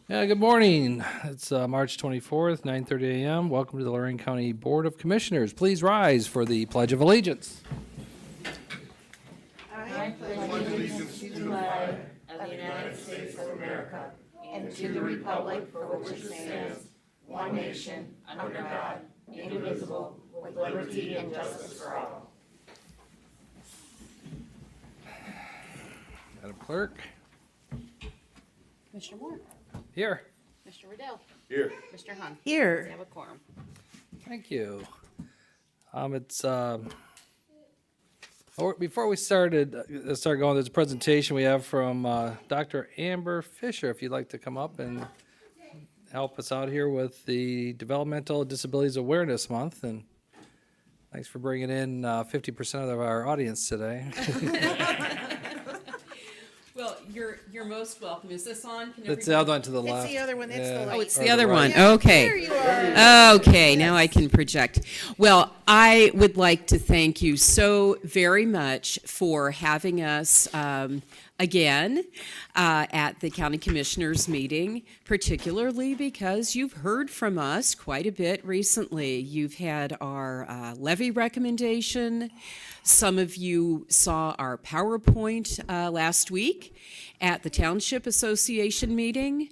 Yeah, good morning. It's March 24th, 9:30 a.m. Welcome to the Lorain County Board of Commissioners. Please rise for the Pledge of Allegiance. I pledge allegiance to the flag of the United States of America and to the republic for which it stands, one nation, under God, indivisible, with liberty and justice for all. Madam Clerk. Commissioner Moore. Here. Mr. Riddell. Here. Mr. Hahn. Here. We have a quorum. Thank you. Before we start going, there's a presentation we have from Dr. Amber Fisher. If you'd like to come up and help us out here with the Developmental Disabilities Awareness Month, and thanks for bringing in 50% of our audience today. Well, you're most welcome. Is this on? Can It's the other one to the It's left. the other one, that's the Yeah. light. Oh, it's Or the the other right. one. There Okay. you are. Okay, now I can project. Well, I would like to thank you so very much for having us again at the County Commissioners meeting, particularly because you've heard from us quite a bit recently. You've had our levy recommendation. Some of you saw our PowerPoint last week at the Township Association meeting.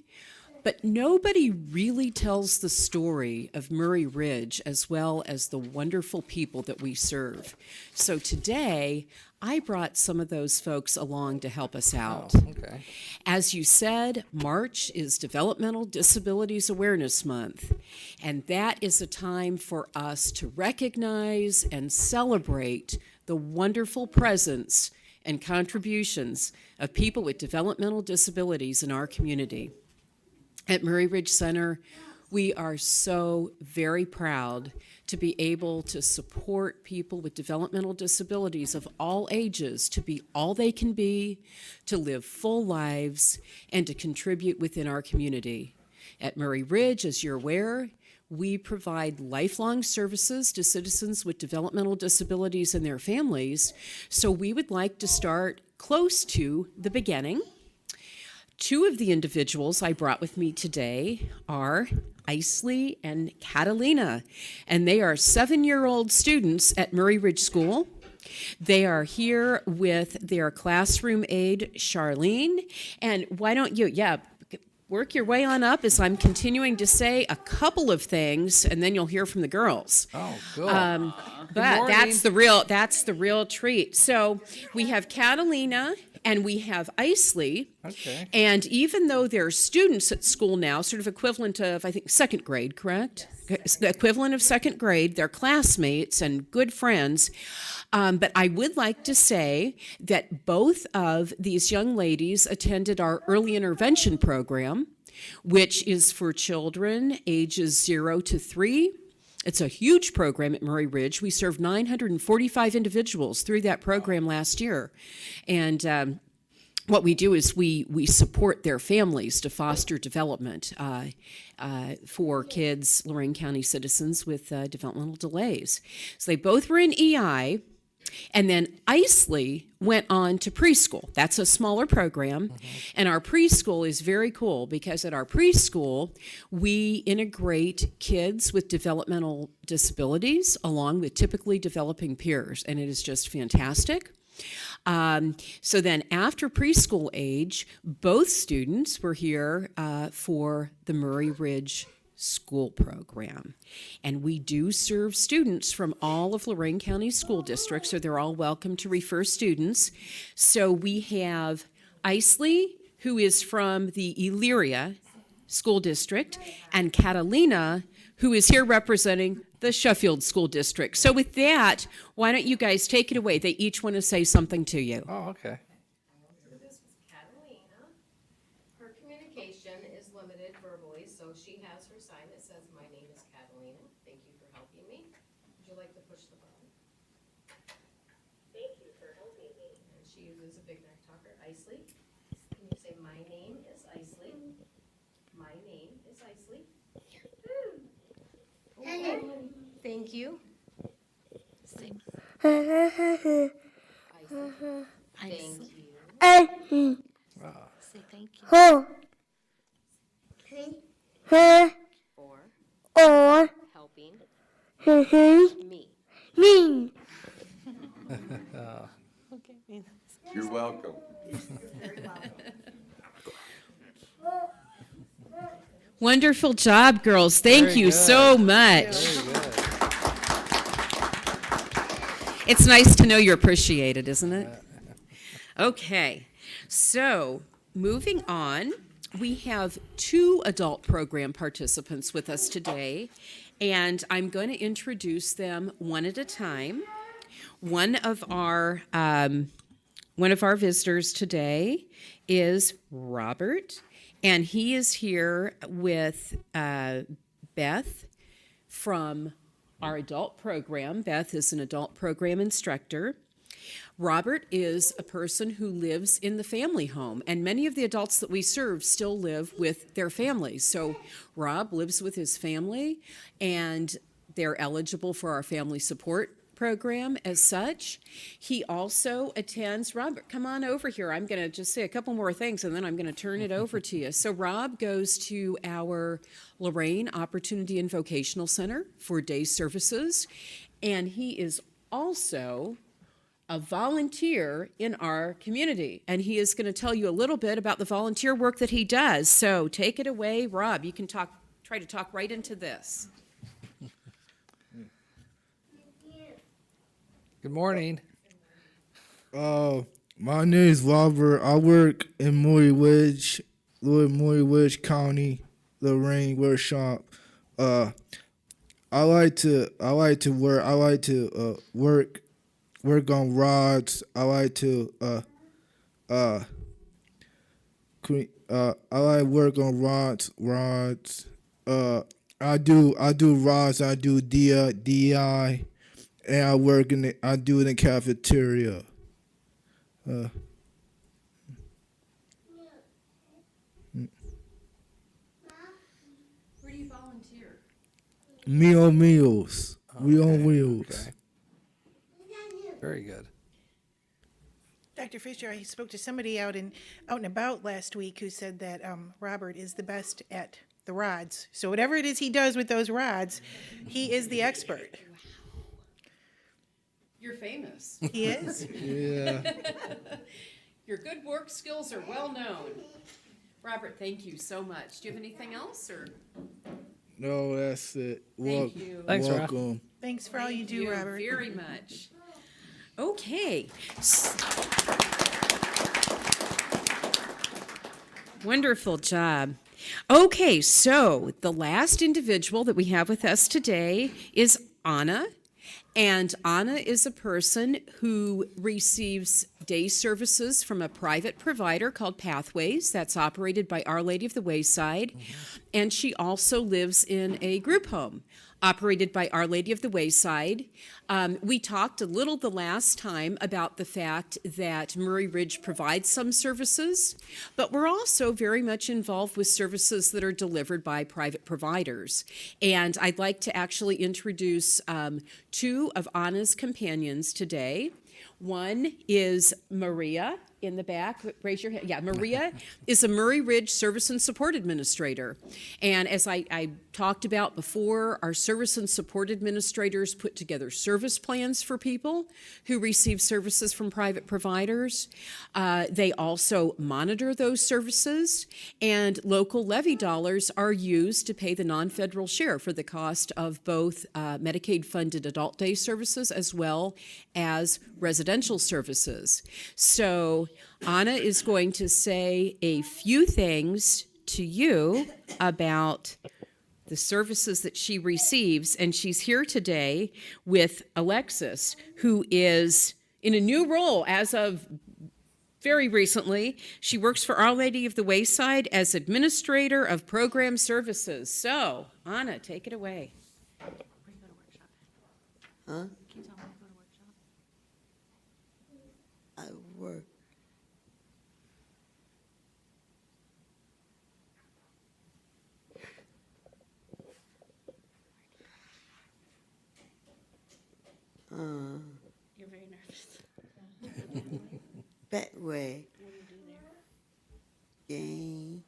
But nobody really tells the story of Murray Ridge as well as the wonderful people that we serve. So today, I brought some of those folks along to help us out. Okay. As you said, March is Developmental Disabilities Awareness Month, and that is a time for us to recognize and celebrate the wonderful presence and contributions of people with developmental disabilities in our community. At Murray Ridge Center, we are so very proud to be able to support people with developmental disabilities of all ages to be all they can be, to live full lives, and to contribute within our community. At Murray Ridge, as you're aware, we provide lifelong services to citizens with developmental disabilities and their families, so we would like to start close to the beginning. Two of the individuals I brought with me today are Isley and Catalina, and they are 7-year-old students at Murray Ridge School. They are here with their classroom aide, Charlene, and why don't you, work your way on up as I'm continuing to say a couple of things, and then you'll hear from the girls. Oh, good. But morning. that's the real treat. So we have Catalina and we have Isley. Okay. And even though they're students at school now, sort of equivalent of, I think, second grade, correct? The equivalent of second grade, they're classmates and good friends. But I would like to say that both of these young ladies attended our early intervention program, which is for children ages 0 to 3. It's a huge program at Murray Ridge. We served 945 individuals through that program last year. And what we do is we support their families to foster development for kids, Lorain County citizens with developmental delays. So they both were in EI. And then Isley went on to preschool. That's a smaller program. And our preschool is very cool because at our preschool, we integrate kids with developmental disabilities along with typically developing peers. And it is just fantastic. So then after preschool age, both students were here for the Murray Ridge School Program. And we do serve students from all of Lorain County school districts, so they're all welcome to refer students. So we have Isley, who is from the Elyria School District, and Catalina, who is here representing the Sheffield School District. So with that, why don't you guys take it away? They each want to say something to you. Oh, okay. This is Catalina. Her communication is limited verbally, so she has her sign that says, "My name is Catalina. Thank you for helping me." Would you like to push the button? Thank you for helping me. And she uses a big neck talker. Isley, can you say, "My name is Isley"? My name is Isley. Thank you. Isley. Thank you. Say thank you. her, or or helping me. me. You're welcome. Wonderful job, girls. Thank Very you good. so much. Very good. It's nice to know you're appreciated, isn't it? Okay, so moving on, we have 2 adult program participants with us today, and I'm going to introduce them one at a time. One of our visitors today is Robert, and he is here with Beth from our adult program. Beth is an adult program instructor. Robert is a person who lives in the family home, and many of the adults that we serve still live with their families. So Rob lives with his family, and they're eligible for our family support program as such. He also attends, Robert, come on over here. I'm going to just say a couple more things and then I'm going to turn it over to you. So Rob goes to our Lorain Opportunity and Vocational Center for day services, and he is also a volunteer in our community, and he is going to tell you a little bit about the volunteer work that he does. So take it away, Rob. You can try to talk right into this. Good morning. My name is Robert. I work in Morey County, Lorain workshop. I like to work on rods. I like to work on rods. I do rods. I do DI. And I do it in cafeteria. Where do you volunteer? Meals. We on Okay, wheels. okay. Very good. Dr. Fisher, I spoke to somebody out and about last week who said that Robert is the best at the rods. So whatever it is he does with those rods, he is the expert. You're famous. He is. Yeah. Your good work skills are well known. Robert, thank you so much. Do you have anything else, or? No, that's it. Thank you. Thanks, Rob. Welcome. Thanks for all you do, Robert. Very much. Okay. Wonderful job. Okay, so the last individual that we have with us today is Anna. And Anna is a person who receives day services from a private provider called Pathways that's operated by Our Lady of the Wayside. And she also lives in a group home operated by Our Lady of the Wayside. We talked a little the last time about the fact that Murray Ridge provides some services, but we're also very much involved with services that are delivered by private providers. And I'd like to actually introduce 2 of Anna's companions today. One is Maria in the back. Raise your hand. Yeah, Maria is a Murray Ridge Service and Support Administrator. And as I talked about before, our service and support administrators put together service plans for people who receive services from private providers. They also monitor those services, and local levy dollars are used to pay the non-federal share for the cost of both Medicaid-funded adult day services as well as residential services. So Anna is going to say a few things to you about the services that she receives, and she's here today with Alexis, who is in a new role as of very recently. She works for Our Lady of the Wayside as Administrator of Program Services. So, Anna, take it away. Huh? I work. You're very nervous. That way. Game.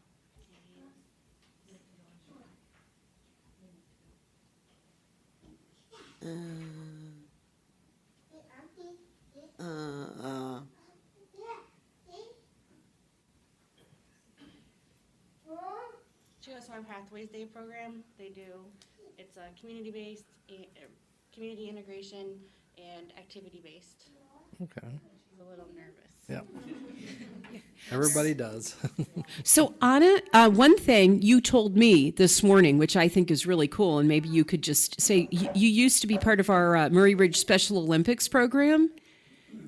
that's our Pathways Day program. They do, it's a community-based, community integration and activity-based. Okay. A little nervous. Yeah. Everybody does. So, Anna, one thing you told me this morning, which I think is really cool, and maybe you could just say, you used to be part of our Murray Ridge Special Olympics program.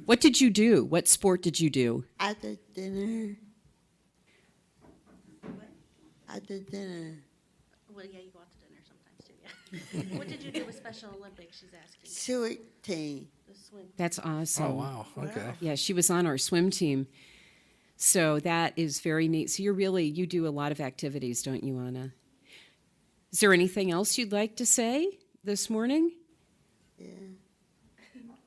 What did you do? What sport did you do? After dinner. After dinner. Well, yeah, you go out to dinner sometimes too, yeah. What did you do with Special Olympics, she's asking? Short team. The swim. That's awesome. Oh, wow. Okay. Yeah, she was on our swim team. So that is very neat. So you do a lot of activities, don't you, Anna? Is there anything else you'd like to say this morning? Yeah. What do you want to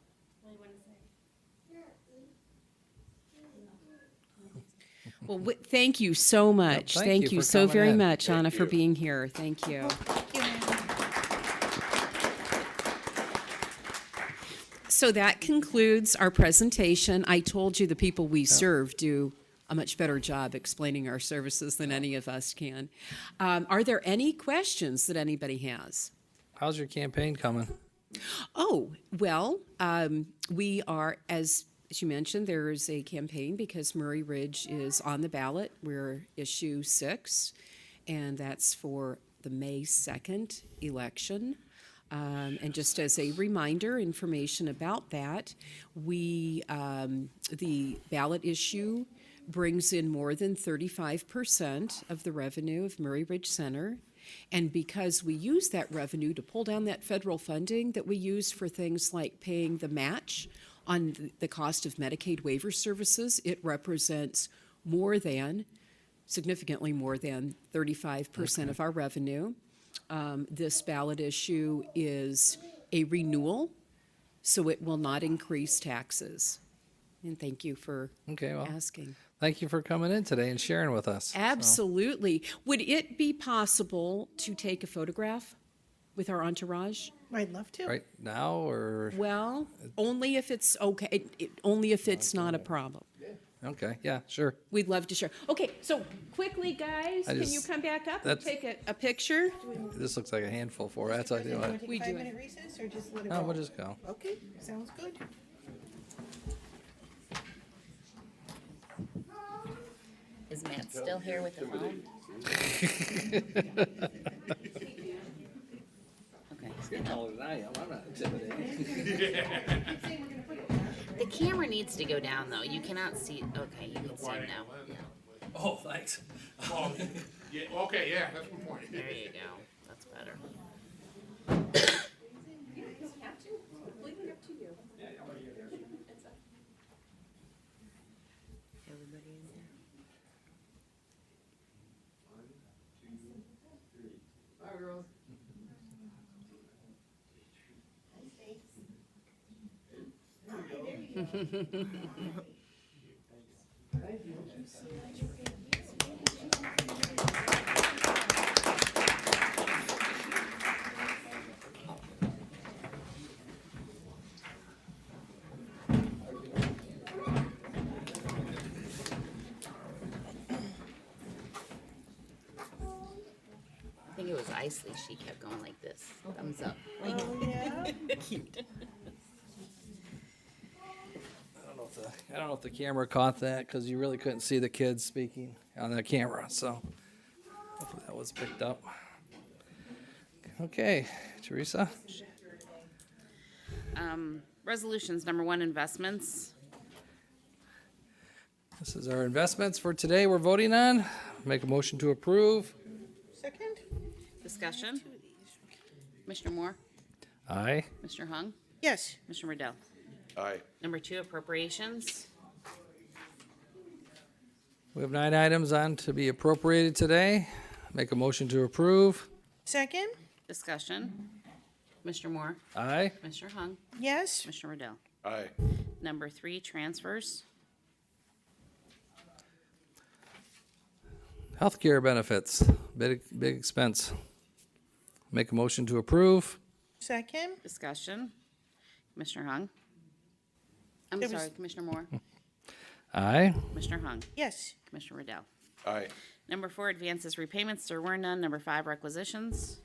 say? Well, thank you so much. thank Thank you you for so coming very in. much, Anna, for being here. Thank you. Thank you, ma'am. So that concludes our presentation. I told you the people we serve do a much better job explaining our services than any of us can. Are there any questions that anybody has? How's your campaign coming? Oh, well, we are, as you mentioned, there is a campaign because Murray Ridge is on the ballot. We're issue 6, and that's for the May 2nd election. And just as a reminder, information about that, the ballot issue brings in more than 35% of the revenue of Murray Ridge Center. And because we use that revenue to pull down that federal funding that we use for things like paying the match on the cost of Medicaid waiver services, it represents significantly more than 35% of our revenue. This ballot issue is a renewal, so it will not increase taxes. And thank you for Okay, well, asking. thank you for coming in today and sharing with us. Absolutely. Would it be possible to take a photograph with our entourage? I'd love to. Right now, or? Well, only if it's okay, only if it's not a problem. Okay, yeah, sure. We'd love to share. Okay, so quickly, guys, I can just- you come back up and that's- take a picture? This looks like a handful for us. I do Want to it. take We a do it. 5-minute recess or just let it No, go? we'll just go. Okay, sounds good. Is Matt still here with the phone? Okay. You're taller than I am. I'm not intimidated. The camera needs to go down though. You cannot see, okay, you can see him now. Oh, thanks. Yeah, okay, yeah, that's my point. There you go. That's better. Everybody in there? I think it was Isley. She kept going like this. Thumbs up. Oh, yeah? Cute. I don't know if the camera caught that because you really couldn't see the kids speaking on the camera. So hopefully that was picked up. Okay, Teresa. Resolutions, number 1, investments. This is our investments for today we're voting on. Make a motion to approve. Second? Discussion. Commissioner Moore, Aye. Mr. Hung, Yes. Commissioner Riddell. Aye. Number 2, appropriations. We have 9 items on to be appropriated today. Make a motion to approve. Second? Discussion. Commissioner Moore, Aye. Commissioner Hung, Yes. Commissioner Riddell. Aye. Number 3, transfers. Healthcare benefits, big expense. Make a motion to approve. Second? Discussion. Commissioner Hung. I'm There was- sorry, Commissioner Moore, Aye. Commissioner Hung, Yes. Commissioner Riddell. Aye. Number 4, advances repayments, there were none. Number 5, requisitions.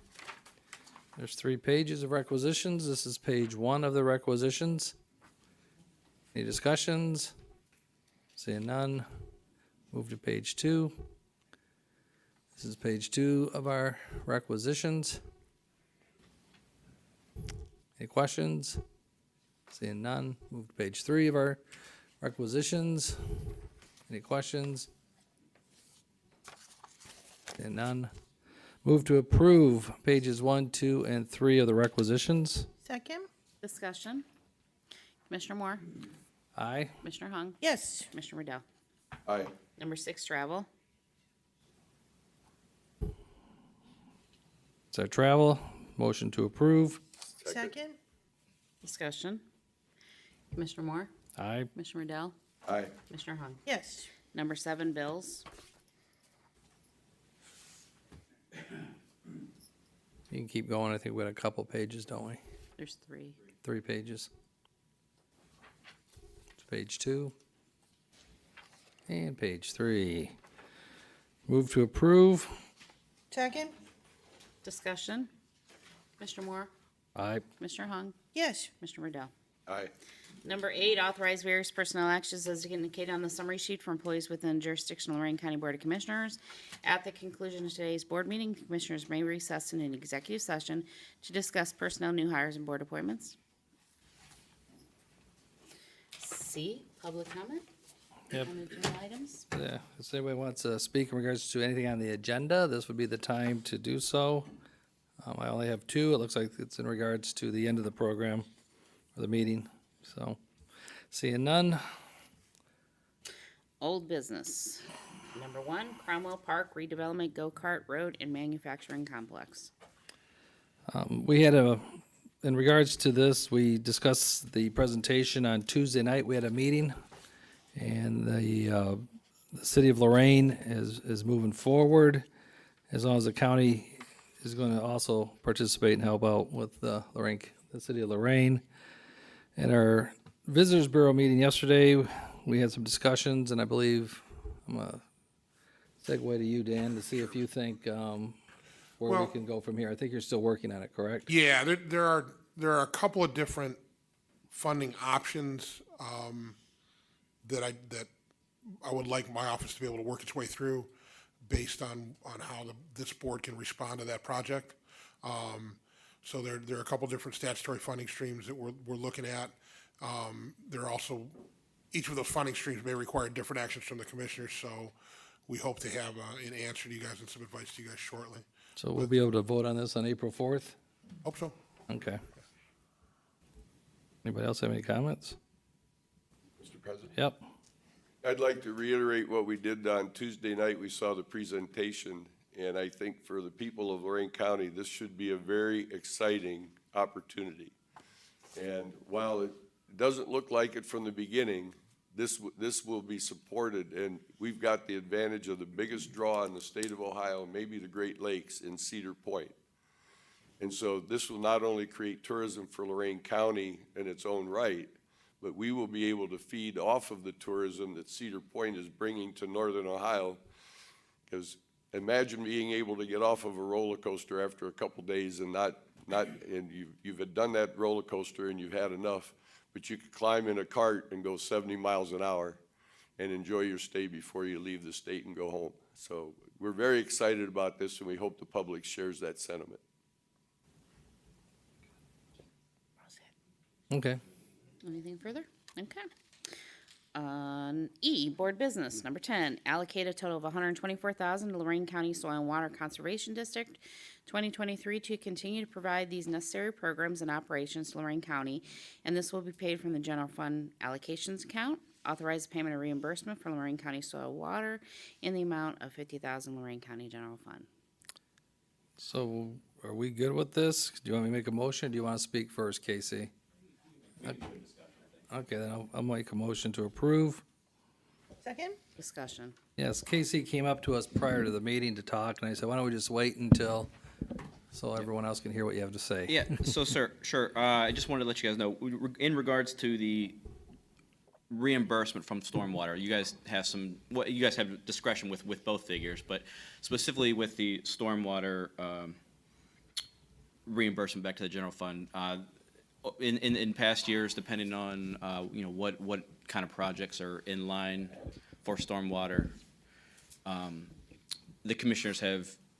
There's 3 pages of requisitions. This is page 1 of the requisitions. Any discussions? Seeing none, move to page 2. This is page 2 of our requisitions. Any questions? Seeing none, move to page 3 of our requisitions. Any questions? Seeing none. Move to approve pages 1, 2, and 3 of the requisitions. Second? Discussion. Commissioner Moore, Aye. Commissioner Hung, Yes. Commissioner Riddell. Aye. Number 6, travel. It's our travel. Motion to approve. Second? Discussion. Commissioner Moore, Aye. Commissioner Riddell, Aye. Commissioner Hung. Yes. Number 7, bills. You can keep going. I think we got a couple pages, don't we? There's 3. 3 pages. It's page 2. And page 3. Move to approve. Second? Discussion. Commissioner Moore, Aye. Commissioner Hung, Yes. Commissioner Riddell. Aye. Number 8, authorize various personnel actions as indicated on the summary sheet for employees within jurisdiction of Lorain County Board of Commissioners. At the conclusion of today's board meeting, the commissioners may recess in an executive session to discuss personnel, new hires, and board appointments. C, public comment Yep. on agenda items. Yeah. If anybody wants to speak in regards to anything on the agenda, this would be the time to do so. I only have 2. It looks like it's in regards to the end of the program or the meeting. So, seeing none. Old business. Number 1, Cromwell Park redevelopment go-kart road and manufacturing complex. We had in regards to this, we discussed the presentation on Tuesday night. We had a meeting, and the city of Lorain is moving forward as long as the county is going to also participate and help out with the city of Lorain. At our Visitors Bureau meeting yesterday, we had some discussions, and I believe I'm going to segue to you, Dan, to see if you think where we Well- can go from here. I think you're still working on it, correct? Yeah, there are a couple of different funding options that I would like my office to be able to work its way through based on how this board can respond to that project. So there are a couple different statutory funding streams that we're looking at. There are also, each of those funding streams may require different actions from the commissioners, so we hope to have an answer to you guys and some advice to you guys shortly. So we'll be able to vote on this on April 4th? Hope so. Okay. Anybody else have any comments? Mr. President? Yep. I'd like to reiterate what we did on Tuesday night. We saw the presentation, and I think for the people of Lorain County, this should be a very exciting opportunity. And while it doesn't look like it from the beginning, this will be supported, and we've got the advantage of the biggest draw in the state of Ohio, maybe the Great Lakes, in Cedar Point. And so this will not only create tourism for Lorain County in its own right, but we will be able to feed off of the tourism that Cedar Point is bringing to northern Ohio. Because imagine being able to get off of a roller coaster after a couple days and and you've done that roller coaster and you've had enough, but you could climb in a cart and go 70 miles an hour and enjoy your stay before you leave the state and go home. So we're very excited about this, and we hope the public shares that sentiment. Okay. Anything further? Okay. E, board business. Number 10, allocate a total of $124,000 to Lorain County Soil and Water Conservation District 2023 to continue to provide these necessary programs and operations to Lorain County, and this will be paid from the general fund allocations account. Authorize payment of reimbursement from Lorain County Soil and Water in the amount of $50,000 Lorain County General Fund. So are we good with this? Do you want me to make a motion, or do you want to speak first, Casey? Okay, then I'll make a motion to approve. Second? Discussion. Yes, Casey came up to us prior to the meeting to talk, and I said, why don't we just wait until, so everyone else can hear what you have to say? Yeah, so sir, sure. I just wanted to let you guys know, in regards to the reimbursement from stormwater. You guys have you guys have discretion with both figures, but specifically with the stormwater reimbursement back to the general fund. In past years, depending on what kind of projects are in line for stormwater, the commissioners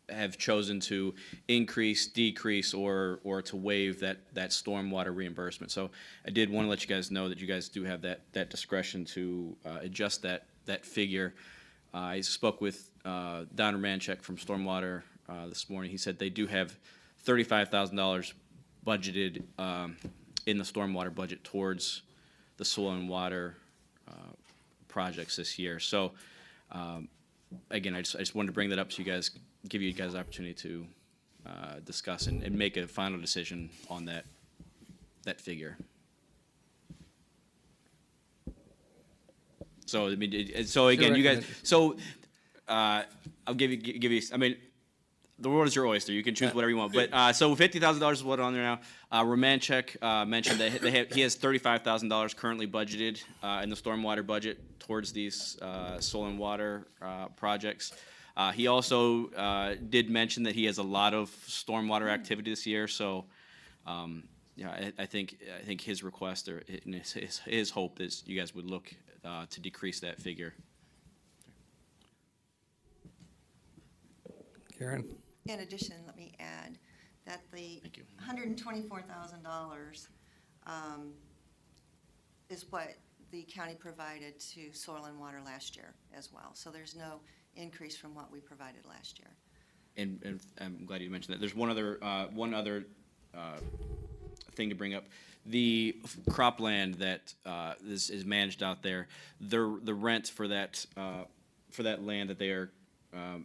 have chosen to increase, decrease, or to waive that stormwater reimbursement. So I did want to let you guys know that you guys do have that discretion to adjust that figure. I spoke with Don Romanchek from Stormwater this morning. He said they do have $35,000 budgeted in the stormwater budget towards the soil and water projects this year. So again, I just wanted to bring that up so give you guys the opportunity to discuss and make a final decision on that figure. So I mean, so again, you guys. So I'll give you. I mean, the world is your oyster. You can choose whatever you want. But so $50,000 is what on there now. Romanchek mentioned that he has $35,000 currently budgeted in the stormwater budget towards these soil and water projects. He also did mention that he has a lot of stormwater activity this year. So yeah, I think his request or his hope is you guys would look to decrease that figure. Karen? In addition, let me add that the Thank you. $124,000 is what the county provided to soil and water last year as well. So there's no increase from what we provided last year. And I'm glad you mentioned that. There's one other thing to bring up. The cropland that is managed out there, the rent for that land that they are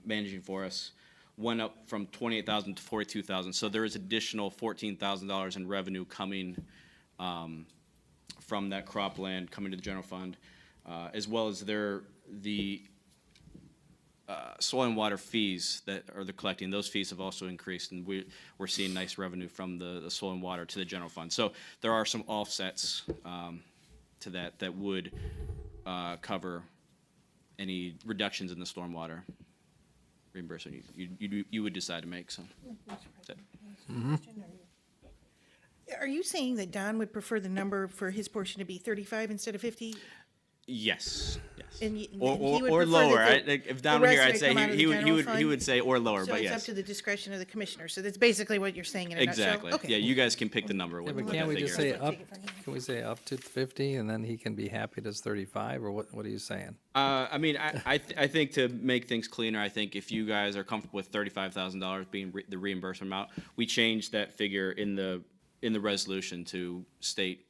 managing for us went up from $28,000 to $42,000. So there is additional $14,000 in revenue coming from that cropland coming to the general fund, as well as the soil and water fees that are they're collecting. Those fees have also increased, and we're seeing nice revenue from the soil and water to the general fund. So there are some offsets to that would cover any reductions in the stormwater reimbursement you would decide to make. So that's it. Are you saying that Don would prefer the number for his portion to be 35 instead of 50? Yes. And he Or would or prefer lower. that If Don were rest here, of I'd it say come out of the he general would fund? say or lower. So But it's yes. up to the discretion of the commissioner. So that's basically what you're saying in a nutshell? Exactly. Okay. Yeah, you guys can pick the number. Yeah, What but that can't we just figure say is. up, can we say up to 50 and then he can be happy at 35, or what are you saying? I mean, I think to make things cleaner, I think if you guys are comfortable with $35,000 being the reimbursement amount, we changed that figure in the resolution to state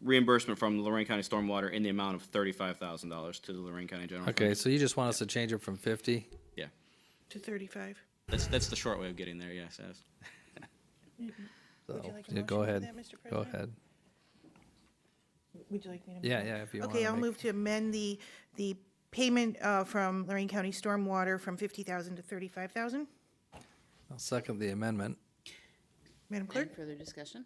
reimbursement from the Lorain County Stormwater in the amount of $35,000 to the Lorain County General Fund. Okay, so you just want us to change it from 50? Yeah, To 35. that's the short way of getting there. Yes. So, Would you like a yeah, go motion for ahead. that, Mr. Go President? ahead. Would you like me to? Yeah, yeah, if you want. Okay, I'll move to amend the payment from Lorain County Stormwater from 50,000 to 35,000. I'll second the amendment. Madam Any Clerk? further discussion?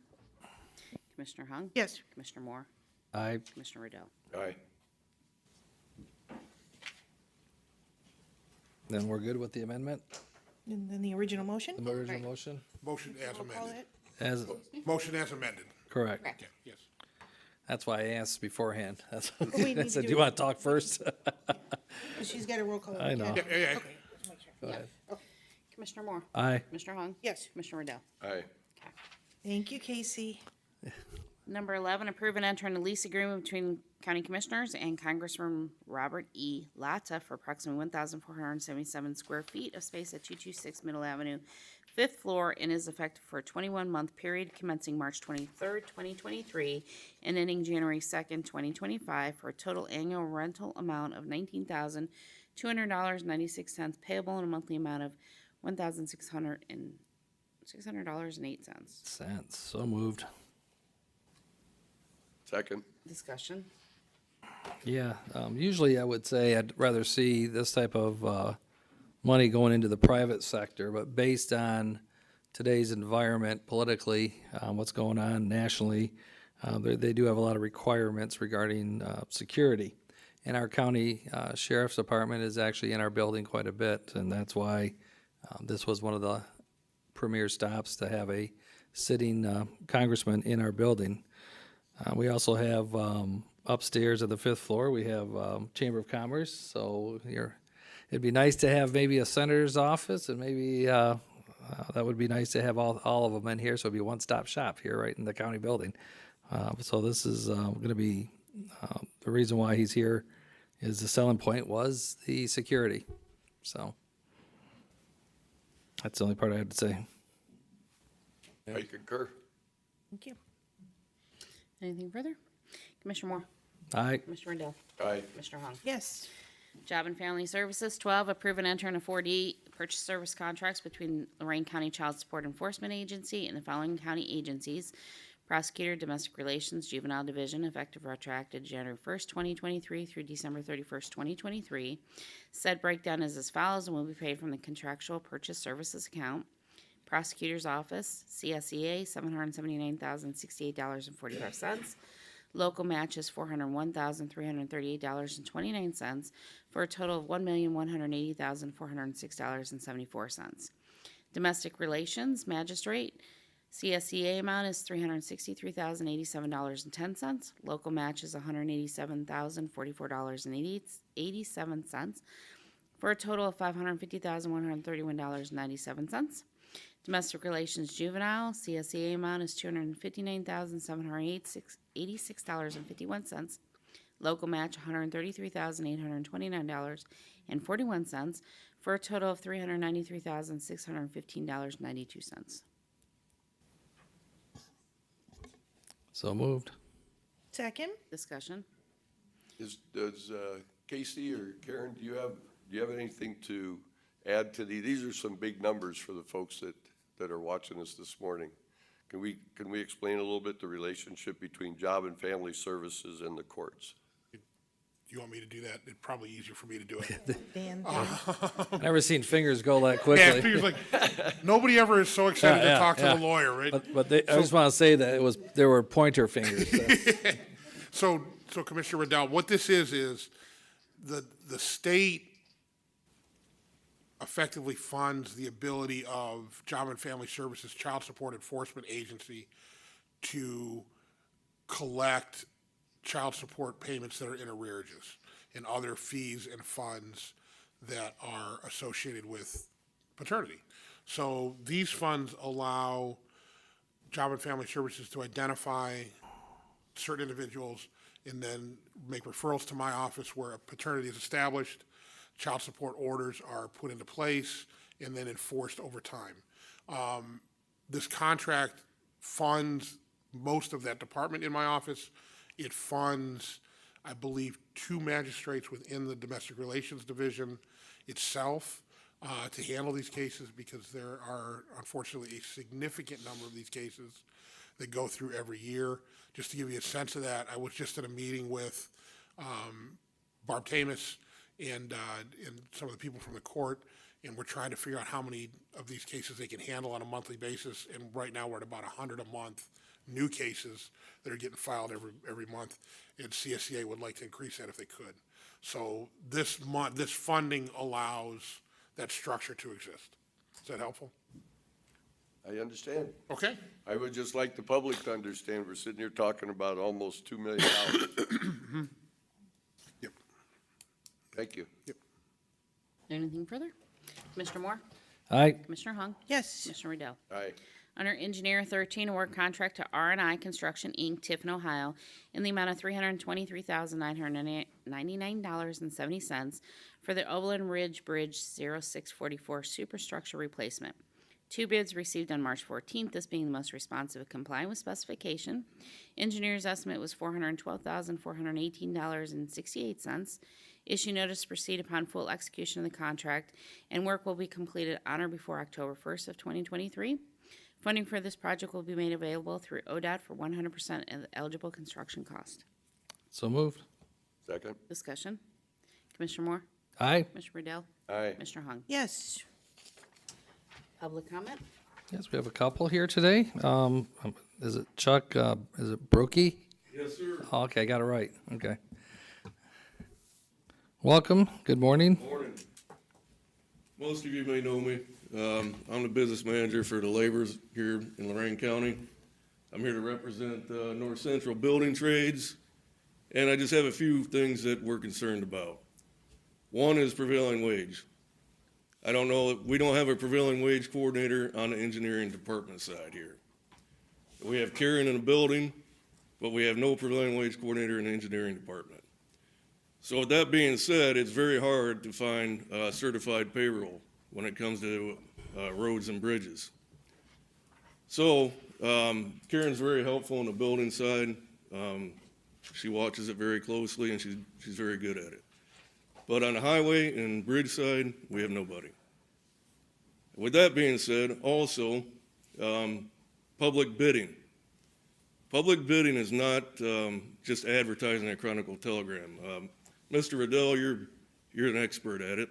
Commissioner Hung? Yes. Commissioner Moore? Aye. Commissioner Riddell? Aye. Then we're good with the amendment, And then the original motion? the original motion? Motion as Roll call amended. it. As, Motion as amended. correct. Okay, yes. That's why I asked beforehand. That's we need I to said, do do you it. want to talk first? She's got a roll call. I know. Okay. Yeah, yeah, yeah. Okay, just make sure. Go ahead. Commissioner Moore? Aye. Commissioner Hung? Yes. Commissioner Riddell? Aye. Thank you, Casey. Number 11, approve and enter in a lease agreement between County Commissioners and Congressman Robert E. Latta for approximately 1,477 square feet of space at 226 Middle Avenue, 5th floor, and is effective for a 21-month period commencing March 23rd, 2023, and ending January 2nd, 2025, for a total annual rental amount of $19,200.96 payable in a monthly amount of $1,608. Cents, so moved. Second. Discussion. Yeah, usually I would say I'd rather see this type of money going into the private sector, but based on today's environment politically, what's going on nationally, They do have a lot of requirements regarding security. And our county sheriff's department is actually in our building quite a bit, and that's why this was one of the premier stops to have a sitting congressman in our building. We also have upstairs at the 5th floor, we have Chamber of Commerce, so it'd be nice to have maybe a senator's office, and maybe that would be nice to have all of them in here, so it'd be a one-stop shop here right in the county building. So this is going to be the reason why he's here is the selling point was the security. So that's the only part I had to say. I concur. Thank you. Anything further? Commissioner Moore? Aye. Commissioner Riddle? Aye. Commissioner Hung? Yes. Job and Family Services, 12, approve and enter into 4D purchase service contracts between Lorain County Child Support Enforcement Agency and the following county agencies: Prosecutor, Domestic Relations, Juvenile Division, effective retroactive January 1st, 2023 through December 31st, 2023. Said breakdown is as follows and will be paid from the contractual purchase services account. Prosecutor's Office, CSEA, $779,068.45. Local match is $401,338.29 for a total of $1,180,406.74. Domestic Relations Magistrate, CSEA amount is $363,087.10. Local match is $187,044.87 for a total of $550,131.97. Domestic Relations Juvenile, CSEA amount is $259,786.51. Local match $133,829.41 for a total of $393,615.92. So moved. Second? Discussion. Does Casey or Karen, do you have anything to add to these? Are some big numbers for the folks that are watching us this morning. Can we explain a little bit the relationship between Job and Family Services and the courts? Do you want me to do that? It'd probably be easier for me to do it. Dan? Never seen fingers go that Yeah, quickly. figures like, nobody ever is so excited to Yeah, talk to yeah. the lawyer, right? But I just want to say that there were pointer fingers. So. So Commissioner Riddell, what this is the state effectively funds the ability of Job and Family Services Child Support Enforcement Agency to collect child support payments that are in arrearages and other fees and funds that are associated with paternity. So these funds allow Job and Family Services to identify certain individuals and then make referrals to my office where a paternity is established, child support orders are put into place, and then enforced over time. This contract funds most of that department in my office. It funds, I believe, 2 magistrates within the Domestic Relations Division itself to handle these cases, because there are unfortunately a significant number of these cases that go through every year. Just to give you a sense of that, I was just at a meeting with Barb Tamas and some of the people from the court, and we're trying to figure out how many of these cases they can handle on a monthly basis. And right now we're at about 100 a month, new cases that are getting filed every month. And CSEA would like to increase that if they could. So this funding allows that structure to exist. Is that helpful? I understand. Okay. I would just like the public to understand, we're sitting here talking about almost $2 million. Yep. Thank you. Yep. Anything further? Commissioner Moore? Aye. Commissioner Hung? Yes. Commissioner Riddle? Aye. Under Engineer 13, award contract to R&I Construction, Inc., Tiffin, Ohio, in the amount of $323,999.70 for the Overland Ridge Bridge 0644 superstructure replacement. 2 bids received on March 14th, this being the most responsive and complying with specification. Engineer's estimate was $412,418.68. Issue notice to proceed upon full execution of the contract, and work will be completed on or before October 1st of 2023. Funding for this project will be made available through ODOT for 100% of the eligible construction cost. So moved. Second. Discussion. Commissioner Moore? Aye. Commissioner Riddle? Aye. Commissioner Hung? Yes. Public comment? Yes, we have a couple here today. is it Chuck, is it Brokey? Yes, sir. Oh, okay, I got it right. Okay. Welcome. Good morning. Morning. Most of you may know me. I'm the business manager for the laborers here in Lorain County. I'm here to represent North Central Building Trades, and I just have a few things that we're concerned about. One is prevailing wage. I don't know, we don't have a prevailing wage coordinator on the engineering department side here. We have Karen in the building, but we have no prevailing wage coordinator in the engineering department. So with that being said, it's very hard to find certified payroll when it comes to roads and bridges. So Karen's very helpful on the building side. She watches it very closely, and she's very good at it. But on the highway and bridge side, we have nobody. With that being said, also, public bidding. Public bidding is not just advertising a Chronicle Telegram. Mr. Riddell, you're an expert at it.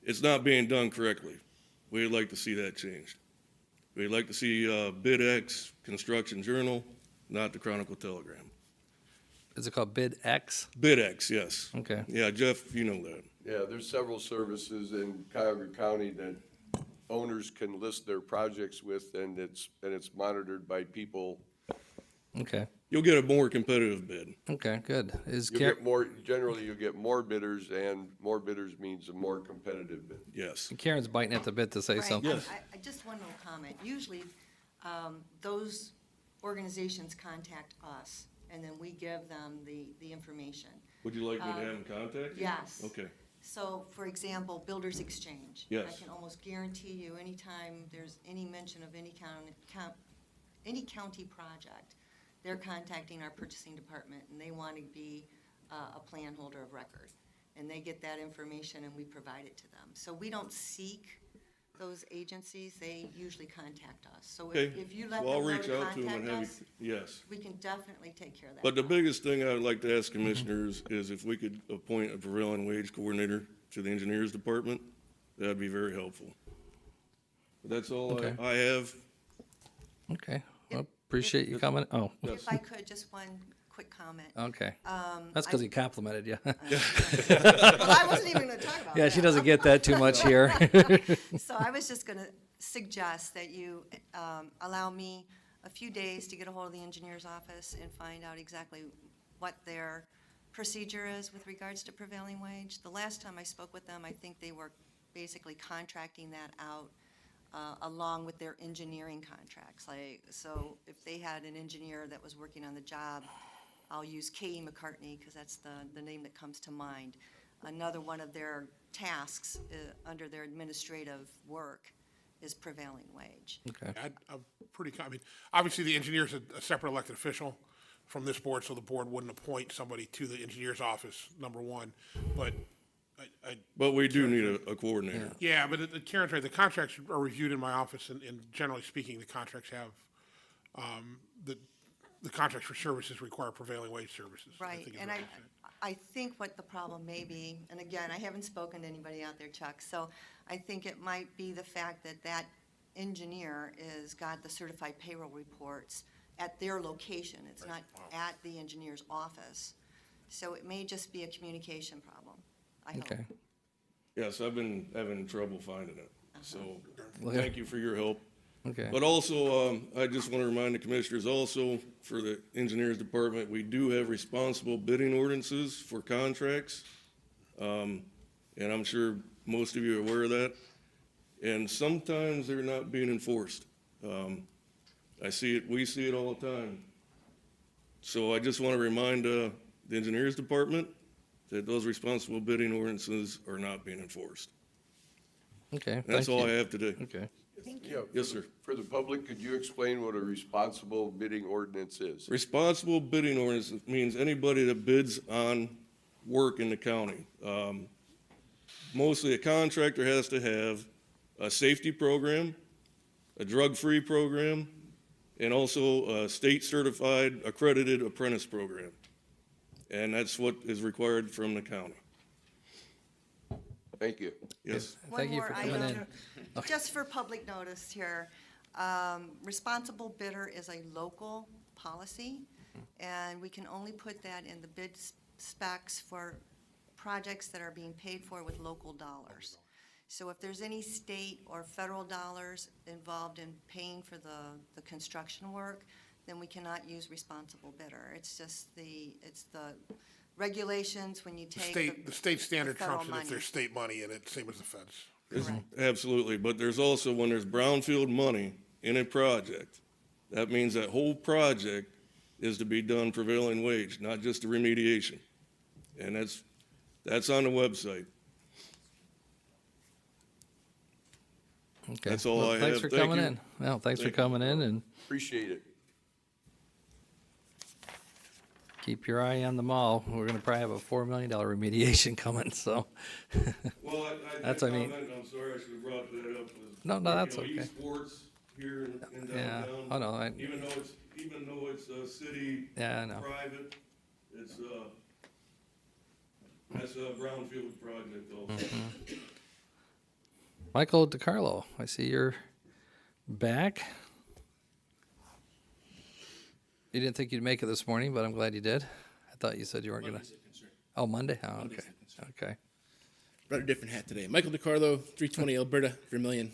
It's not being done correctly. We'd like to see that changed. We'd like to see BidX, Construction Journal, not the Chronicle Telegram. Is it called Bid X? BidX, yes. Okay. Yeah, Jeff, you know that. Yeah, there's several services in Cuyahoga County that owners can list their projects with, and it's monitored by people. Okay. You'll get a more competitive bid. Okay, good. Is You Karen, get more, generally you get more bidders, and more bidders means a more competitive bid. Yes. Karen's biting at the bit to say Right. something. Yes. I just one little comment. Usually, those organizations contact us, and then we give them the information. Would you like me to have them contact you? Yes. Okay. So, for example, Builders Exchange. Yes. I can almost guarantee you, anytime there's any mention of any county project, they're contacting our purchasing department, and they want to be a plan holder of record. And they get that information, and we provide it to them. So we don't seek those agencies, they usually contact us. So Okay. if you let Well, I'll them know reach to out to them and contact have us, you, yes. we can definitely take care of that. But the problem. biggest thing I would like to ask commissioners is if we could appoint a prevailing wage coordinator to the engineers department, that'd be very helpful. But that's all Okay. I have. Okay. Well, appreciate you coming. Oh, If I could, just one quick comment. okay. That's because he complimented you. Well, I wasn't even gonna talk about that. Yeah, she doesn't get that too much here. So I was just gonna suggest that you allow me a few days to get a hold of the engineer's office and find out exactly what their procedure is with regards to prevailing wage. The last time I spoke with them, I think they were basically contracting that out along with their engineering contracts. So if they had an engineer that was working on the job, I'll use K.E. McCartney, because that's the name that comes to mind. Another one of their tasks under their administrative work is prevailing wage. Okay. I'm pretty, I mean, obviously, the engineer's a separate elected official from this board, so the board wouldn't appoint somebody to the engineer's office, number one. But But we do need a coordinator. yeah, but Karen's right, the contracts are reviewed in my office, and generally speaking, the contracts have, the contracts for services require prevailing wage services. I Right, think is and what you said. I think what the problem may be, and again, I haven't spoken to anybody out there, Chuck, so I think it might be the fact that that engineer got the certified payroll reports at their location. It's not at the engineer's office. So it may just be a communication problem, I hope. Okay. Yes, I've been having trouble finding it. So Well, thank you for your help. Okay. But also, I just want to remind the commissioners also, for the engineers department, we do have responsible bidding ordinances for contracts. And I'm sure most of you are aware of that. And sometimes they're not being enforced. I see it, we see it all the time. So I just want to remind the engineers department that those responsible bidding ordinances are not being enforced. Okay. That's thank all you. I have today. Okay. Yeah, Yes, sir. For the public, could you explain what a responsible bidding ordinance is? Responsible bidding ordinance means anybody that bids on work in the county. Mostly a contractor has to have a safety program, a drug-free program, and also a state-certified accredited apprentice program. And that's what is required from the county. Thank you. Yes. Thank you for One coming more in. item, just for public notice here. Responsible bidder is a local policy, and we can only put that in the bid specs for projects that are being paid for with local dollars. So if there's any state or federal dollars involved in paying for the construction work, then we cannot use responsible bidder. It's just it's the regulations when you take The state standard federal trumps it if money. there's state money in it, same as the feds. Absolutely, but there's also, when there's brownfield money in a project, that means that whole project is to be done prevailing wage, not just the remediation. And that's on the website. Okay. That's all I Thanks have. for Thank coming you. in. Well, thanks for Thank you. coming in, and Appreciate it. keep your eye on the mall. We're gonna probably have a $4 million remediation coming, so. Well, That's, I mean- I'm sorry, I should have brought that up. No, that's You know, okay. esports here in Yeah, downtown. oh, no, Even though it's a city Yeah, I know. private, it's that's a brownfield project also. Mm-hmm. Michael DiCarlo, I see you're back. You didn't think you'd make it this morning, but I'm glad you did. I thought you said you weren't gonna. Oh, Monday? Oh, Monday's okay. the concern. Okay. Brought a different hat today. Michael DiCarlo, 320 Alberta, Vermilion.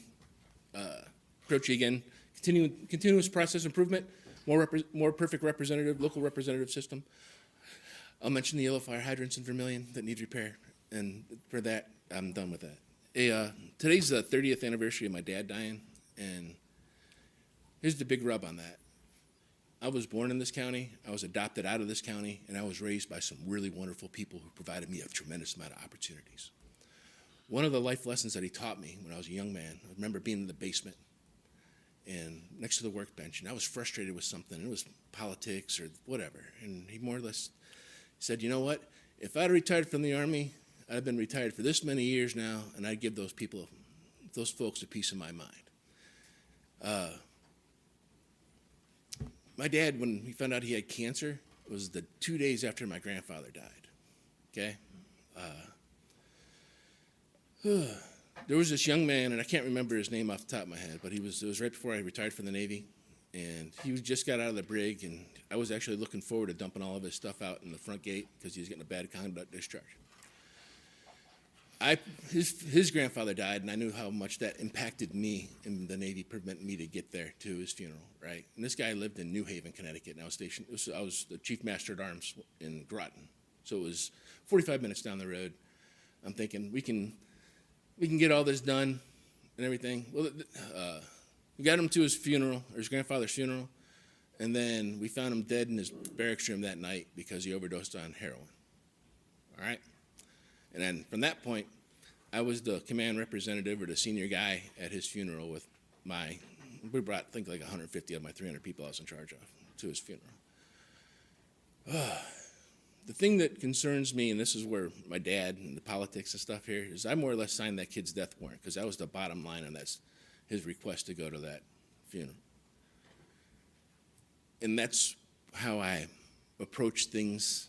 Approach you again. Continuous process improvement, more perfect representative, local representative system. I'll mention the yellow fire hydrants in Vermilion that need repair, and for that, I'm done with that. Today's the 30th anniversary of my dad dying, and here's the big rub on that. I was born in this county, I was adopted out of this county, and I was raised by some really wonderful people who provided me a tremendous amount of opportunities. One of the life lessons that he taught me when I was a young man, I remember being in the basement and next to the workbench, and I was frustrated with something. It was politics or whatever, and he more or less said, you know what, if I'd retired from the Army, I'd have been retired for this many years now, and I'd give those folks a piece of my mind. My dad, when he found out he had cancer, was the 2 days after my grandfather died, okay? There was this young man, and I can't remember his name off the top of my head, but it was right before I retired from the Navy, and he just got out of the brig, and I was actually looking forward to dumping all of his stuff out in the front gate because he was getting a bad conduct discharge. His grandfather died, and I knew how much that impacted me in the Navy, preventing me to get there to his funeral, right? And this guy lived in New Haven, Connecticut, and I was the chief master at arms in Groton, so it was 45 minutes down the road. I'm thinking we can get all this done and everything. Well, we got him to his funeral, or his grandfather's funeral, and then we found him dead in his barracks room that night because he overdosed on heroin. All right? And then from that point, I was the command representative or the senior guy at his funeral with we brought, I think, like 150 of my 300 people I was in charge of to his funeral. The thing that concerns me, and this is where my dad and the politics and stuff here, is I more or less signed that kid's death warrant because that was the bottom line, and that's his request to go to that funeral. And that's how I approach things.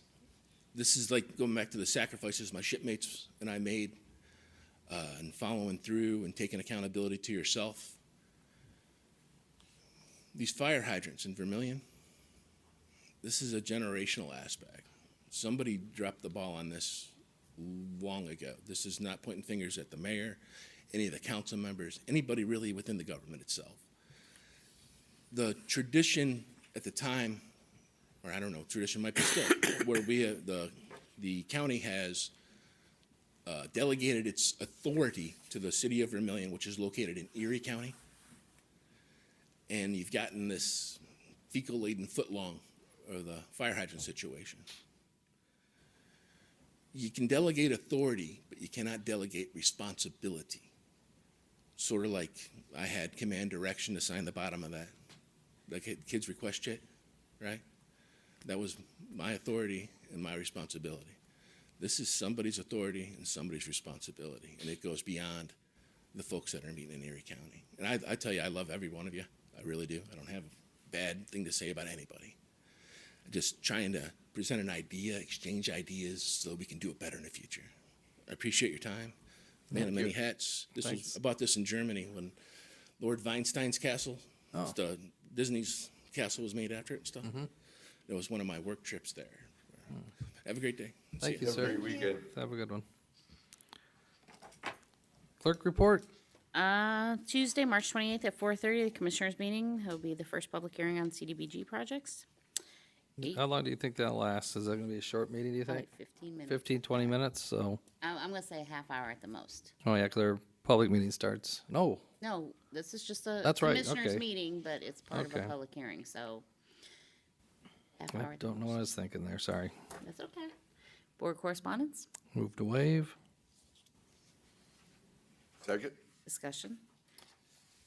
This is like going back to the sacrifices my shipmates and I made, and following through and taking accountability to yourself. These fire hydrants in Vermilion, this is a generational aspect. Somebody dropped the ball on this long ago. This is not pointing fingers at the mayor, any of the council members, anybody really within the government itself. The tradition at the time, or I don't know, tradition might be still, where the county has delegated its authority to the city of Vermilion, which is located in Erie County. And you've gotten this fecal-laden footlong of the fire hydrant situation. You can delegate authority, but you cannot delegate responsibility. Sort of like I had command direction to sign the bottom of that kid's request sheet, right? That was my authority and my responsibility. This is somebody's authority and somebody's responsibility, and it goes beyond the folks that are meeting in Erie County. And I tell you, I love every one of you. I really do. I don't have a bad thing to say about anybody. I'm just trying to present an idea, exchange ideas, so we can do it better in the future. I appreciate your time. Man of many hats. I bought this in Germany when Lord Weinstein's castle It's the Disney's castle was made after it and stuff. It was one of my work trips there. Have a great day. See Thank ya. you, sir. Great weekend. Have a good one. Clerk report? Tuesday, March 28th at 4:30, the Commissioners' meeting. It'll be the first public hearing on CDBG projects. How long do you think that'll last? Is that gonna be a short meeting, do you think? Like 15 minutes. 15, 20 minutes, so, I'm gonna say a half hour at the most. oh yeah, 'cause our public meeting starts, no, No, this is just a That's right, Commissioners' okay. meeting, but it's part of Okay. a public hearing, so half hour I at the don't know what I most. was thinking there, sorry. That's okay. Board correspondence, Move to waive. Second? discussion.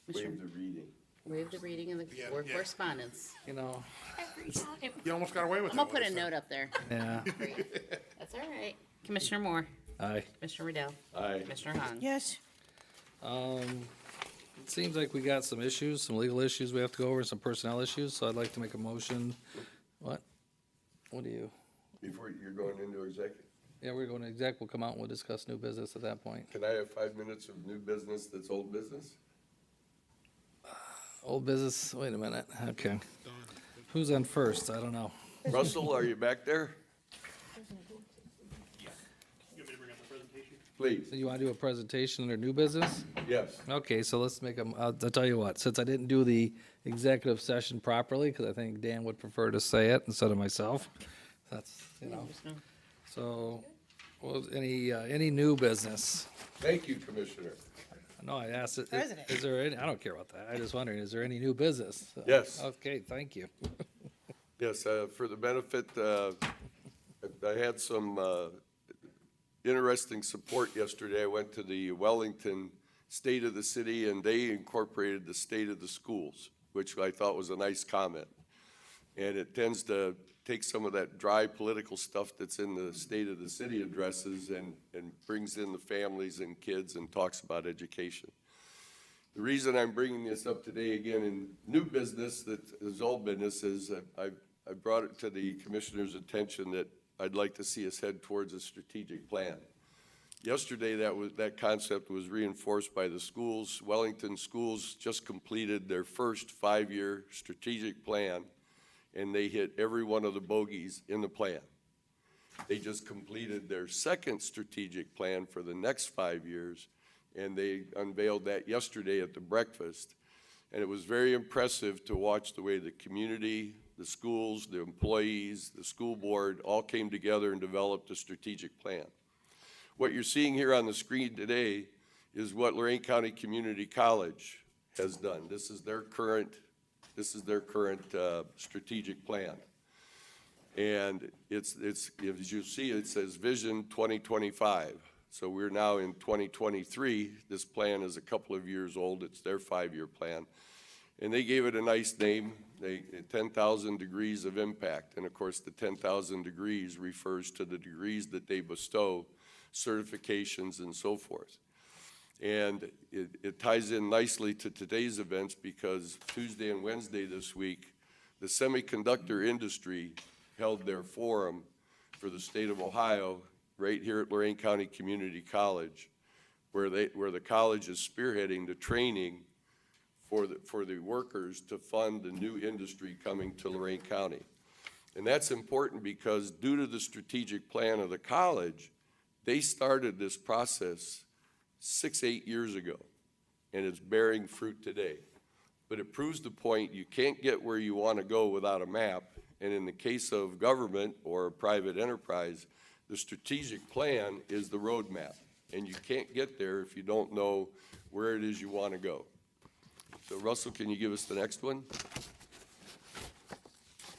Waive the reading. Waive the reading of the Yeah, board yeah. correspondence. You know, Every time. You almost got away with I'm that. gonna put a note up there. yeah, That's all right. Commissioner Moore, aye. Commissioner Riddell, Aye. Commissioner Hahn. Yes. It seems like we got some issues, some legal issues we have to go over, some personnel issues, so I'd like to make a motion. What? What do you? Before you're going into executive, Yeah, we're going to exec, we'll come out and we'll discuss new business at that point. can I have 5 minutes of new business that's old business? Old business, wait a minute, okay. Who's on first? I don't know. Russell, are you back there? Please, So you want to do a presentation under new business? yes. Okay, so let's make them, I'll tell you what, since I didn't do the executive session properly, because I think Dan would prefer to say it instead of myself, that's, you know. So, well, any new business? Thank you, Commissioner. No, I asked, President. is there any, I don't care about that, I just wondering, is there any new business? Yes. Okay, thank you. Yes, for the benefit, I had some interesting support yesterday. I went to the Wellington State of the City, and they incorporated the state of the schools, which I thought was a nice comment. And it tends to take some of that dry political stuff that's in the state of the city addresses and brings in the families and kids and talks about education. The reason I'm bringing this up today again in new business that is old business is I brought it to the commissioner's attention that I'd like to see us head towards a strategic plan. Yesterday, that concept was reinforced by the schools. Wellington schools just completed their first 5-year strategic plan, and they hit every one of the bogeys in the plan. They just completed their second strategic plan for the next 5 years, and they unveiled that yesterday at the breakfast. And it was very impressive to watch the way the community, the schools, the employees, the school board all came together and developed a strategic plan. What you're seeing here on the screen today is what Lorain County Community College has done. This is their current strategic plan. And it's, as you see, it says Vision 2025. So we're now in 2023. This plan is a couple of years old. It's their 5-year plan. And they gave it a nice name, 10,000 degrees of impact. And of course, the 10,000 degrees refers to the degrees that they bestow, certifications and so forth. And it ties in nicely to today's events because Tuesday and Wednesday this week, the semiconductor industry held their forum for the state of Ohio right here at Lorain County Community College, where the college is spearheading the training for the workers to fund the new industry coming to Lorain County. And that's important because due to the strategic plan of the college, they started this process 6-8 years ago, and it's bearing fruit today. But it proves the point you can't get where you want to go without a map, and in the case of government or a private enterprise, the strategic plan is the roadmap, and you can't get there if you don't know where it is you want to go. So Russell, can you give us the next one?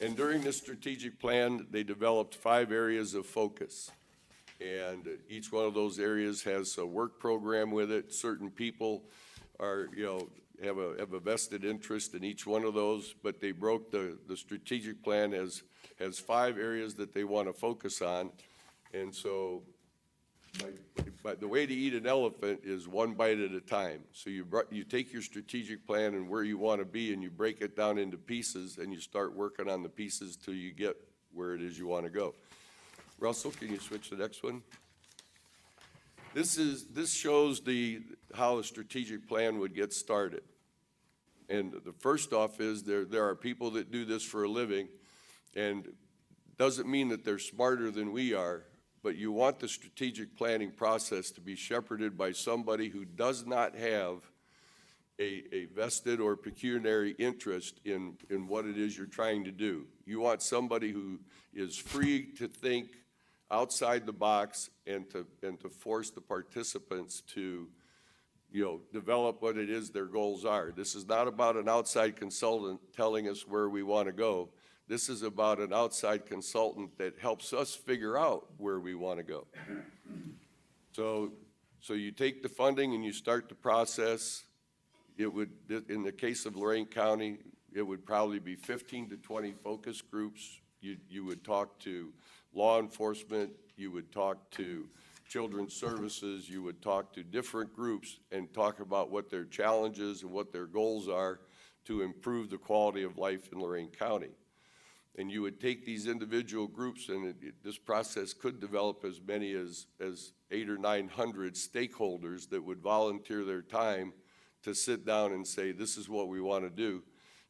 And during this strategic plan, they developed 5 areas of focus. And each one of those areas has a work program with it. Certain people are, have a vested interest in each one of those, but they broke the strategic plan has 5 areas that they want to focus on. And so but the way to eat an elephant is one bite at a time. So you take your strategic plan and where you want to be, and you break it down into pieces, and you start working on the pieces till you get where it is you want to go. Russell, can you switch to the next one? This shows how a strategic plan would get started. And the first off is there are people that do this for a living, and doesn't mean that they're smarter than we are, but you want the strategic planning process to be shepherded by somebody who does not have a vested or pecuniary interest in what it is you're trying to do. You want somebody who is free to think outside the box and to force the participants to, develop what it is their goals are. This is not about an outside consultant telling us where we want to go. This is about an outside consultant that helps us figure out where we want to go. So you take the funding and you start the process. It would, in the case of Lorain County, it would probably be 15 to 20 focus groups. You would talk to law enforcement, you would talk to children's services, you would talk to different groups and talk about what their challenges and what their goals are to improve the quality of life in Lorain County. And you would take these individual groups, and this process could develop as many as 800 or 900 stakeholders that would volunteer their time to sit down and say, this is what we want to do.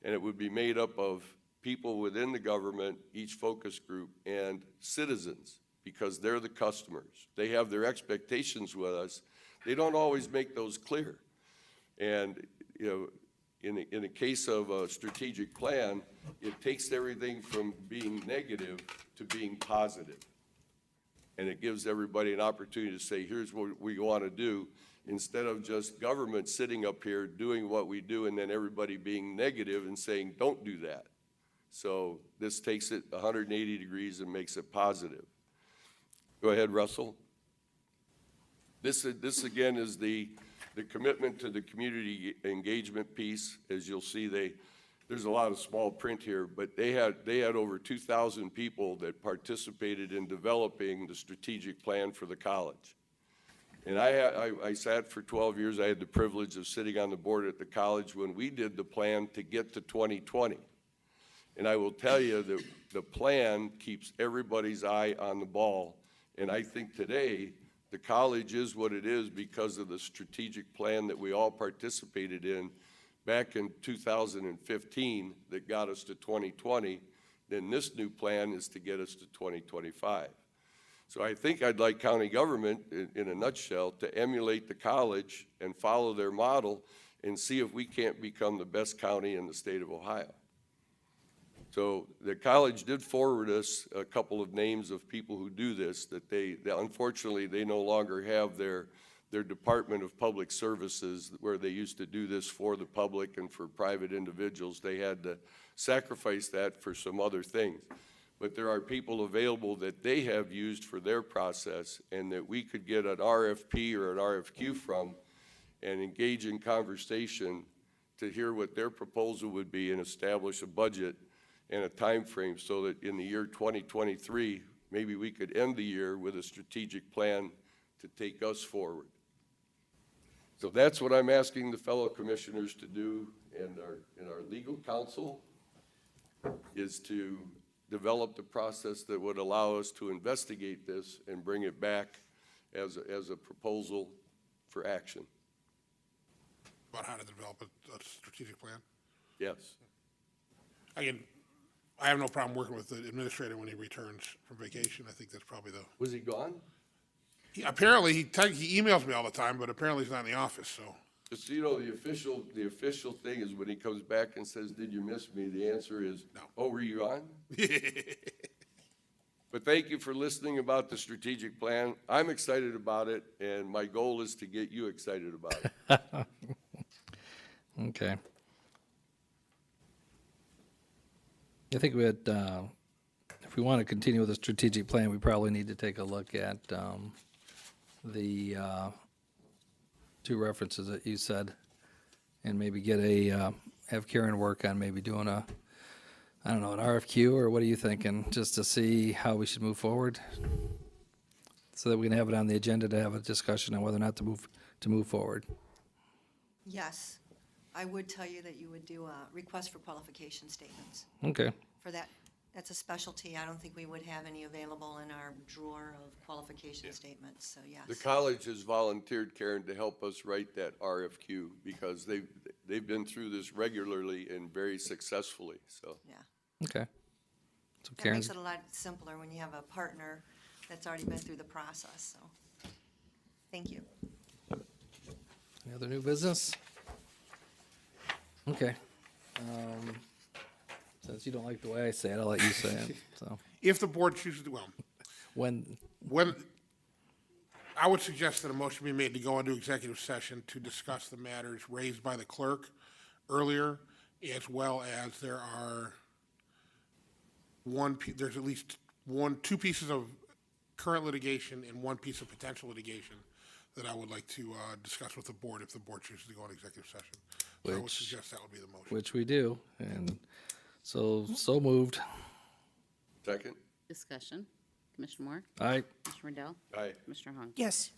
And it would be made up of people within the government, each focus group, and citizens, because they're the customers. They have their expectations with us. They don't always make those clear. And, in the case of a strategic plan, it takes everything from being negative to being positive. And it gives everybody an opportunity to say, here's what we want to do, instead of just government sitting up here doing what we do and then everybody being negative and saying, don't do that. So this takes it 180 degrees and makes it positive. Go ahead, Russell. This again is the commitment to the community engagement piece. As you'll see, there's a lot of small print here, but they had over 2,000 people that participated in developing the strategic plan for the college. And I sat for 12 years. I had the privilege of sitting on the board at the college when we did the plan to get to 2020. And I will tell you that the plan keeps everybody's eye on the ball. And I think today, the college is what it is because of the strategic plan that we all participated in back in 2015 that got us to 2020. Then this new plan is to get us to 2025. So I think I'd like county government, in a nutshell, to emulate the college and follow their model and see if we can't become the best county in the state of Ohio. So the college did forward us a couple of names of people who do this, that unfortunately, they no longer have their Department of Public Services where they used to do this for the public and for private individuals. They had to sacrifice that for some other things. But there are people available that they have used for their process and that we could get an RFP or an RFQ from and engage in conversation to hear what their proposal would be and establish a budget and a time frame so that in the year 2023, maybe we could end the year with a strategic plan to take us forward. So that's what I'm asking the fellow commissioners to do, and our legal counsel is to develop the process that would allow us to investigate this and bring it back as a proposal for action. About how to develop a strategic plan? Yes. Again, I have no problem working with the administrator when he returns from vacation. I think that's probably Was he gone? Apparently, he emails me all the time, but apparently he's not in the office, so. Just so you know, the official thing is when he comes back and says, did you miss me? The answer is, No. Oh, were you on? But thank you for listening about the strategic plan. I'm excited about it, and my goal is to get you excited about it. Okay. I think we had, if we want to continue with the strategic plan, we probably need to take a look at the two references that you said, and maybe get have Karen work on maybe doing an RFQ, or what are you thinking, just to see how we should move forward, so that we can have it on the agenda to have a discussion on whether or not to move forward. Yes, I would tell you that you would do a request for qualification statements Okay. for that that's a specialty. I don't think we would have any available in our drawer of qualification statements, so yes. The college has volunteered, Karen, to help us write that RFQ because they've been through this regularly and very successfully, so. Yeah. Okay. So That Karen's, makes it a lot simpler when you have a partner that's already been through the process, so. Thank you. any other new business? Okay. Since you don't like the way I say it, I'll let you say it, so. If the board chooses to, well, When, I would suggest that a motion be made to go into executive session to discuss the matters raised by the clerk earlier, as well as there are there's at least two pieces of current litigation and one piece of potential litigation that I would like to discuss with the board if the board chooses to go into executive session. So I would Which- suggest that would be the motion. which we do, and so moved. Second? Discussion. Commissioner Moore? Aye. Commissioner Rendell? Aye. Commissioner Hung? Yes.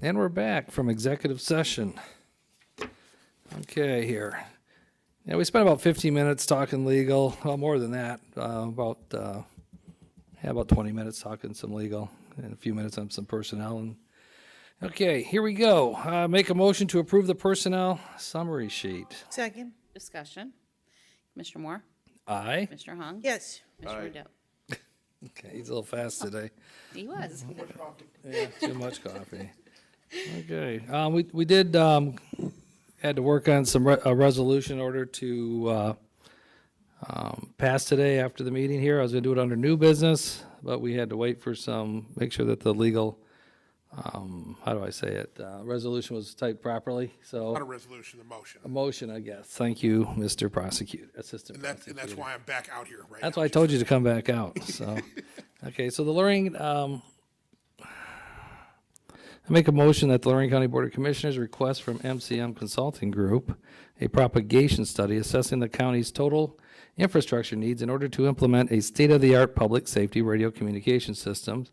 And we're back from executive session. Okay, here. Yeah, we spent about 15 minutes talking legal, well, more than that, about 20 minutes talking some legal, and a few minutes on some personnel. And okay, here we go. Make a motion to approve the personnel summary sheet. Second? Discussion. Commissioner Moore? Aye. Commissioner Hung? Yes. Commissioner Riddell? Okay, he's a little fast today. He was. Yeah, too much coffee. Okay, we did, had to work on a resolution in order to, pass today after the meeting here. I was gonna do it under new business, but we had to wait for make sure that the legal, how do I say it? Resolution was typed properly, so. Not a resolution, a motion. A motion, I guess. Thank you, Mr. Assistant And Prosecutor. that's why I'm back out here right now. That's why I told you to come back out, so. Okay, so the Lorain, I make a motion that the Lorain County Board of Commissioners request from MCM Consulting Group a propagation study assessing the county's total infrastructure needs in order to implement a state-of-the-art public safety radio communication system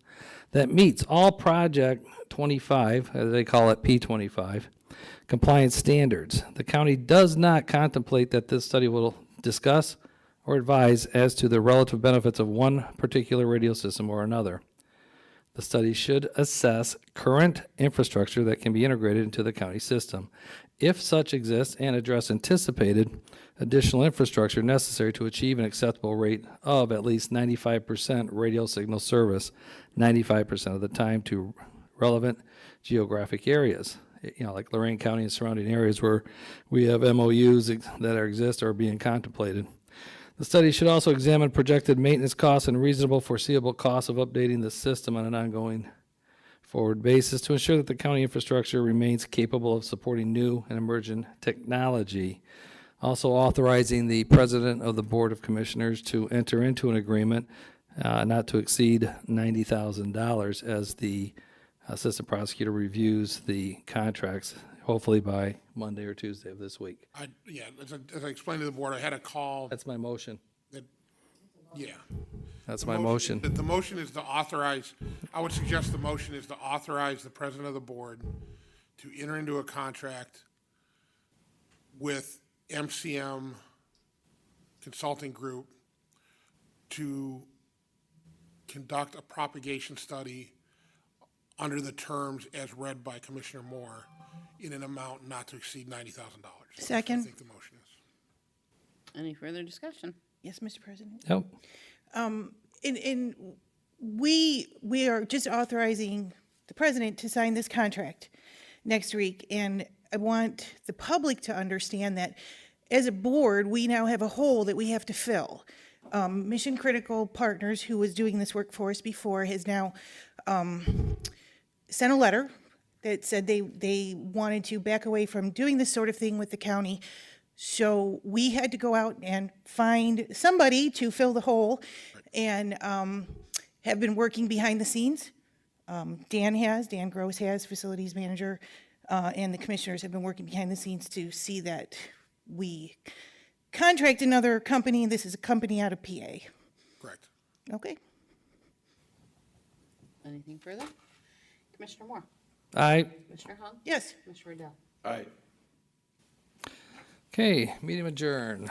that meets all Project 25, as they call it P25, compliance standards. The county does not contemplate that this study will discuss or advise as to the relative benefits of one particular radio system or another. The study should assess current infrastructure that can be integrated into the county system, if such exists, and address anticipated additional infrastructure necessary to achieve an acceptable rate of at least 95% radio signal service 95% of the time to relevant geographic areas. You know, like Lorain County and surrounding areas where we have MOUs that exist or are being contemplated. The study should also examine projected maintenance costs and reasonable foreseeable costs of updating the system on an ongoing forward basis to ensure that the county infrastructure remains capable of supporting new and emerging technology. Also authorizing the president of the Board of Commissioners to enter into an agreement not to exceed $90,000 as the assistant prosecutor reviews the contracts, hopefully by Monday or Tuesday of this week. Yeah, as I explained to the board, I had a call. That's my motion. Yeah. That's my motion. The motion is to authorize, I would suggest the motion is to authorize the president of the board to enter into a contract with MCM Consulting Group to conduct a propagation study under the terms as read by Commissioner Moore in an amount not to exceed $90,000. Second. I think the motion is. Any further discussion? Yes, Mr. President. Yep. And we are just authorizing the president to sign this contract next week. And I want the public to understand that as a board, we now have a hole that we have to fill. Mission Critical Partners, who was doing this work for us before, has now sent a letter that said they wanted to back away from doing this sort of thing with the county. So we had to go out and find somebody to fill the hole, and have been working behind the scenes. Dan Gross has, facilities manager, and the commissioners have been working behind the scenes to see that we contract another company. This is a company out of PA. Correct. Okay. Anything further? Commissioner Moore? Aye. Commissioner Hung? Yes. Commissioner Riddell? Aye. Okay, meeting adjourned.